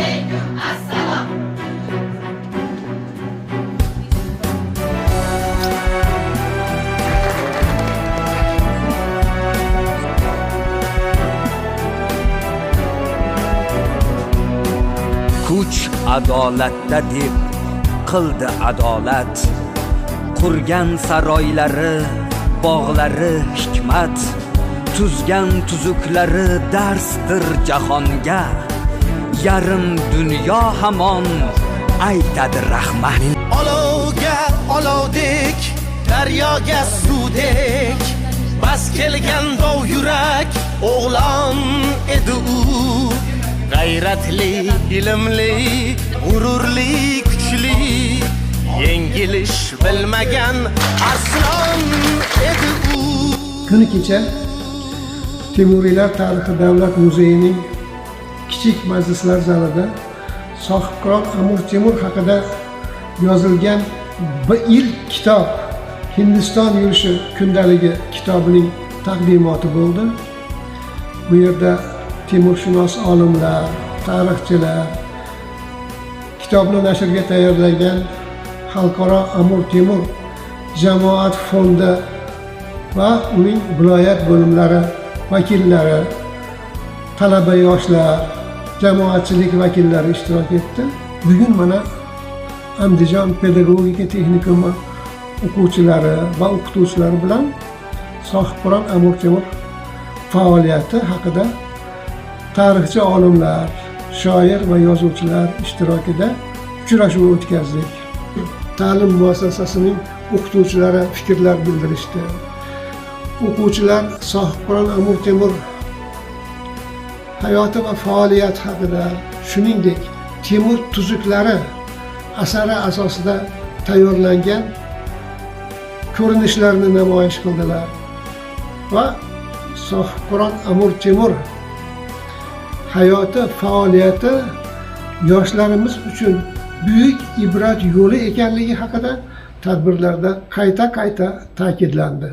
alaykum assalom. Kuch adolatda deb qildi adolat, qurgan saroylari, bog'lari hikmat, tuzgan tuzuklari darsdir jahonga. Yarim dunyo hamon aytadi rahmat. Olovga olovdek, daryoga suvdek, bas kelgan dov yurak o'g'lon edi u. G'ayratli, ilmli, g'ururli, kuchli, yengilish bilmagan arslon edi u. Kuni kecha Temuriylar tarixi davlat muzeyining kichik majlislar zalida sohibqiron Amir Temur haqida yozilgan ilk kitob Hindiston yurishi kundaligi kitobining taqdimoti bo'ldi. Bu yerda temurshunos olimlar, tarixchilar, kitobni nashrga tayyorlagan Xalqaro Amir Temur jamoat fondi va uning viloyat bo'limlari vakillari, talaba yoshlar, jamoatchilik vakillari ishtirok etdi. Bugun mana Andijon pedagogika texnikumi o'quvchilari va o'qituvchilari bilan sohibqiron Amir Temur faoliyati haqida tarixchi olimlar, shoir va yozuvchilar ishtirokida uchrashuv o'tkazdik. Ta'lim muassasasining o'qituvchilari fikrlar bildirishdi. O'quvchilar sohibqiron Amir Temur hayoti va faoliyati haqida, shuningdek Temur tuzuklari asari asosida tayyorlangan ko'rinishlarni namoyish qildilar va sohibqiron Amir Temur hayoti, faoliyati yoshlarimiz uchun buyuk ibrat yo'li ekanligi haqida tadbirlarda qayta ta'kidlandi.